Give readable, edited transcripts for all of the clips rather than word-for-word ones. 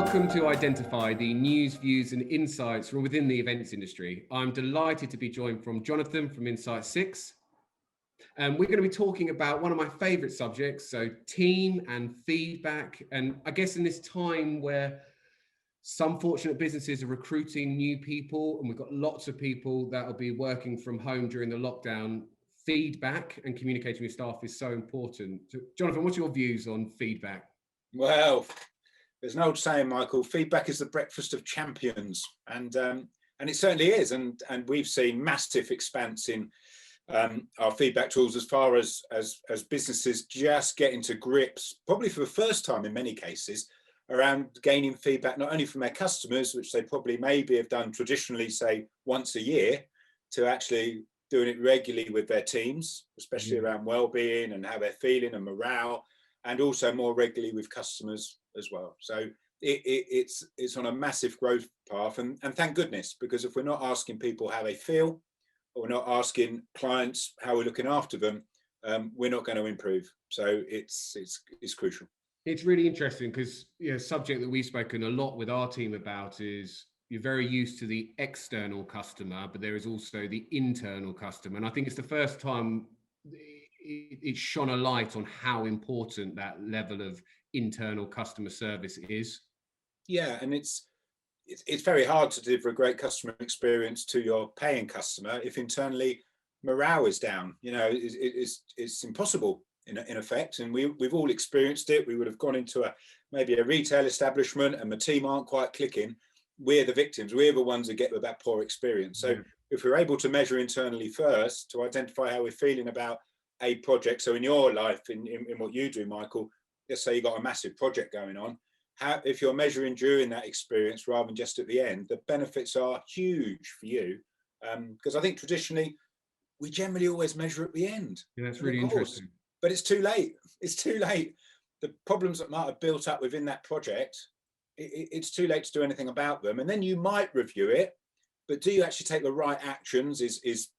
Welcome to Identify, the news, views and insights from within the events industry. I'm delighted to be joined from Jonathan from Insight 6. And we're going to be talking about one of my favorite subjects, so team and feedback. And I guess in this time where some fortunate businesses are recruiting new people, and we've got lots of people that will be working from home during the lockdown, feedback and communicating with staff is so important. So, Jonathan, what's your views on feedback? Well, there's an old saying, Michael, feedback is the breakfast of champions. And it certainly is. And we've seen massive expanse in our feedback tools as far as businesses just getting to grips, probably for the first time in many cases, around gaining feedback, not only from their customers, which they probably maybe have done traditionally, say once a year, to actually doing it regularly with their teams, especially around well-being and how they're feeling and morale, and also more regularly with customers as well. So it's on a massive growth path, and thank goodness, because if we're not asking people how they feel, or we're not asking clients how we're looking after them, we're not going to improve. So it's crucial. It's really interesting because a subject that we've spoken a lot with our team about is you're very used to the external customer, but there is also the internal customer. And I think it's the first time it's shone a light on how important that level of internal customer service is. Yeah, and it's very hard to deliver a great customer experience to your paying customer if internally morale is down. It's impossible in effect, and we've all experienced it. We would have gone into maybe a retail establishment and the team aren't quite clicking. We're the victims. We're the ones that get with that poor experience. So if we're able to measure internally first to identify how we're feeling about a project. So in your life, in what you do, Michael, let's say you got a massive project going on. If you're measuring during that experience rather than just at the end, the benefits are huge for you. Because I think traditionally we generally always measure at the end. Yeah, that's really interesting. But it's too late. It's too late. The problems that might have built up within that project, it's too late to do anything about them. And then you might review it, but do you actually take the right actions? Is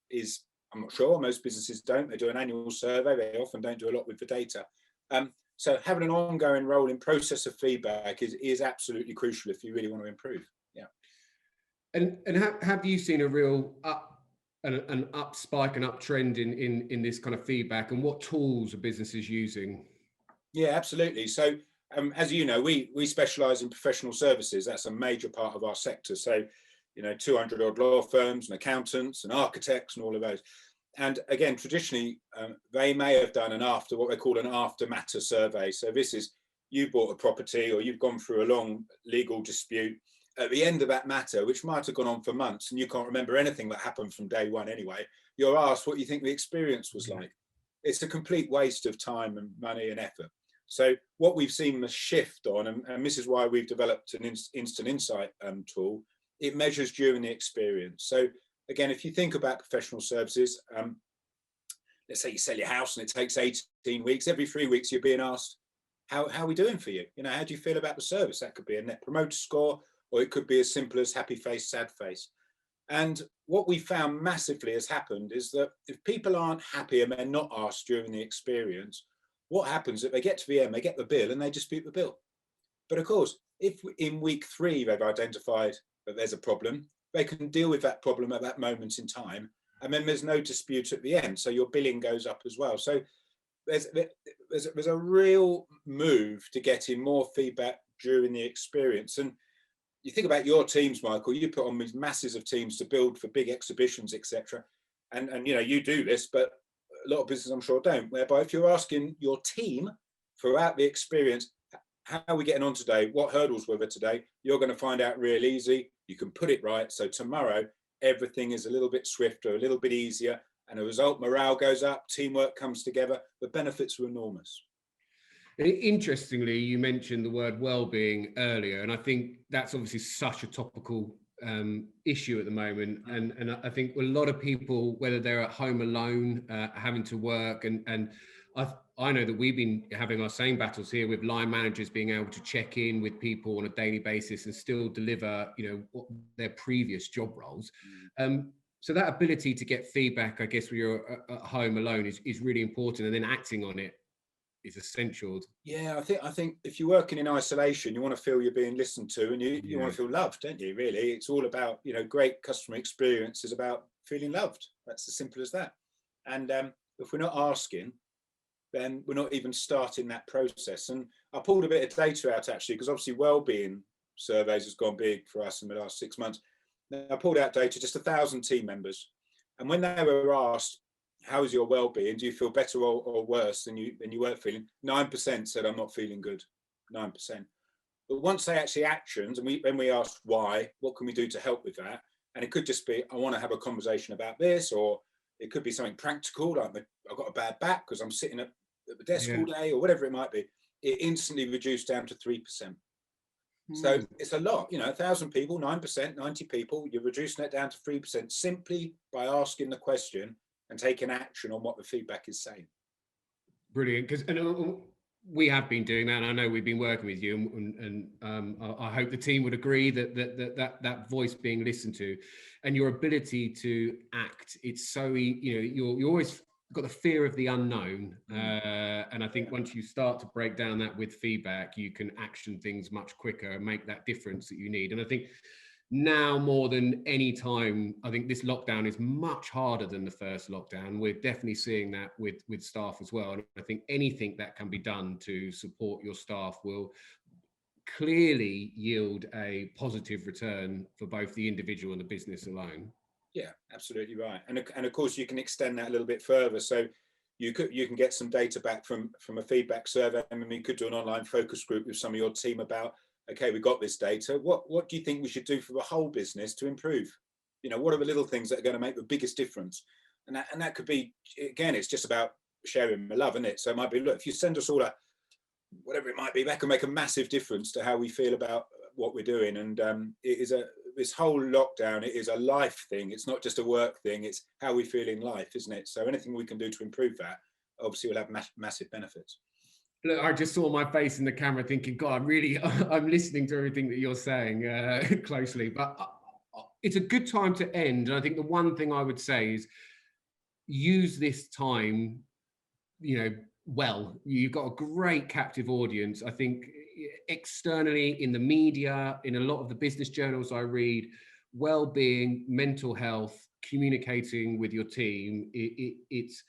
I'm not sure. Most businesses don't. They do an annual survey. They often don't do a lot with the data. So having an ongoing rolling process of feedback is absolutely crucial if you really want to improve. Yeah. And have you seen a real an up spike, an uptrend in this kind of feedback, and what tools are businesses using? Yeah, absolutely. So as you know, we specialize in professional services. That's a major part of our sector. So 200 odd law firms and accountants and architects and all of those. And again, traditionally, they may have done what they call an after-matter survey. So this is, you bought a property or you've gone through a long legal dispute. At the end of that matter, which might have gone on for months and you can't remember anything that happened from day one anyway, you're asked what you think the experience was like. It's a complete waste of time and money and effort. So what we've seen a shift on, and this is why we've developed an instant insight tool, it measures during the experience. So again, if you think about professional services, let's say you sell your house and it takes 18 weeks, every 3 weeks you're being asked, how are we doing for you? How do you feel about the service? That could be a net promoter score, or it could be as simple as happy face, sad face. And what we found massively has happened is that if people aren't happy and they're not asked during the experience, what happens if they get to the end, they get the bill and they dispute the bill. But of course, if in week 3 they've identified that there's a problem, they can deal with that problem at that moment in time, and then there's no dispute at the end, so your billing goes up as well. So there's a real move to getting more feedback during the experience. And you think about your teams, Michael, you put on these masses of teams to build for big exhibitions, etc. And you do this, but a lot of businesses I'm sure don't, whereby if you're asking your team throughout the experience, how are we getting on today? What hurdles were there today? You're going to find out real easy. You can put it right. So tomorrow, everything is a little bit swifter, a little bit easier. And as a result, morale goes up, teamwork comes together. The benefits are enormous. Interestingly, you mentioned the word well-being earlier, and I think that's obviously such a topical issue at the moment. And I think a lot of people, whether they're at home alone, having to work, and I know that we've been having our same battles here with line managers being able to check in with people on a daily basis and still deliver, their previous job roles. So that ability to get feedback, I guess, when you're at home alone is really important, and then acting on it is essential. Yeah, I think if you're working in isolation, you want to feel you're being listened to, and you want to feel loved, don't you? Really, it's all about, great customer experience is about feeling loved. That's as simple as that. And if we're not asking, then we're not even starting that process. And I pulled a bit of data out actually, because obviously wellbeing surveys has gone big for us in the last 6 months. Now, I pulled out data, just 1,000 team members, and when they were asked, how is your well-being? Do you feel better or worse than you were feeling? 9% said, I'm not feeling good. 9%. But once they actually actioned, and when we asked why, what can we do to help with that? And it could just be, I want to have a conversation about this, or it could be something practical, like I've got a bad back because I'm sitting at the desk all day, or whatever it might be. It instantly reduced down to 3%. So it's a lot, 1,000 people, 9%, 90 people, you're reducing it down to 3% simply by asking the question and taking action on what the feedback is saying. Brilliant, because we have been doing that, and I know we've been working with you, and I hope the team would agree that voice being listened to, and your ability to act. It's so you're always got the fear of the unknown, and I think once you start to break down that with feedback, you can action things much quicker and make that difference that you need. And I think now more than any time, I think this lockdown is much harder than the first lockdown. We're definitely seeing that with staff as well. And I think anything that can be done to support your staff will clearly yield a positive return for both the individual and the business alone. Yeah, absolutely right. And of course, you can extend that a little bit further. So you can get some data back from a feedback survey. I mean, you could do an online focus group with some of your team about, okay, we got this data. What do you think we should do for the whole business to improve? What are the little things that are going to make the biggest difference? And that could be, again, it's just about sharing the love, isn't it? So it might be, look, if you send us all whatever it might be, that can make a massive difference to how we feel about what we're doing. And this whole lockdown, it is a life thing. It's not just a work thing. It's how we feel in life, isn't it? So anything we can do to improve that, obviously, will have massive benefits. Look, I just saw my face in the camera thinking, God, I'm listening to everything that you're saying closely, but it's a good time to end. And I think the one thing I would say is use this time, well. You've got a great captive audience. I think externally in the media, in a lot of the business journals I read, well-being, mental health, communicating with your team, it's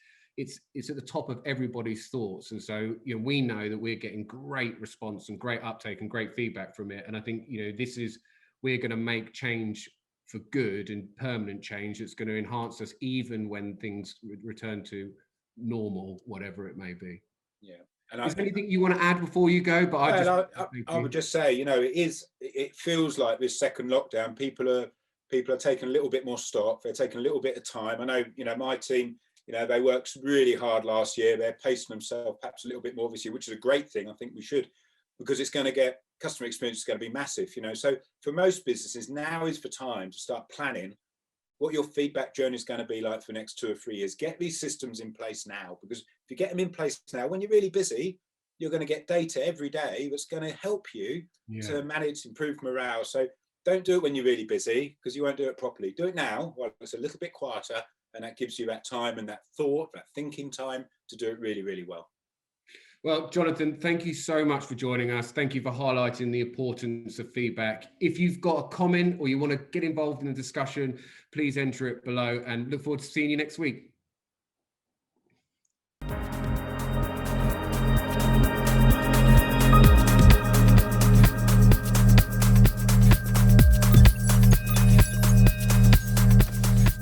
at the top of everybody's thoughts. And so, we know that we're getting great response and great uptake and great feedback from it. And I think, we're going to make change for good and permanent change that's going to enhance us even when things return to normal, whatever it may be. Yeah. And is there anything you want to add before you go? But I would just say, it feels like this second lockdown, people are taking a little bit more stock. They're taking a little bit of time. I know, my team, they worked really hard last year. They're pacing themselves perhaps a little bit more this year, which is a great thing. I think we should, because it's going to get customer experience is going to be massive. So for most businesses, now is the time to start planning what your feedback journey is going to be like for the next 2 or 3 years. Get these systems in place now, because if you get them in place now, when you're really busy, you're going to get data every day that's going to help you to manage, improve morale. So don't do it when you're really busy, because you won't do it properly. Do it now while it's a little bit quieter, and that gives you that time and that thought, that thinking time to do it really, really well. Well, Jonathan, thank you so much for joining us. Thank you for highlighting the importance of feedback. If you've got a comment or you want to get involved in the discussion, please enter it below, and look forward to seeing you next week.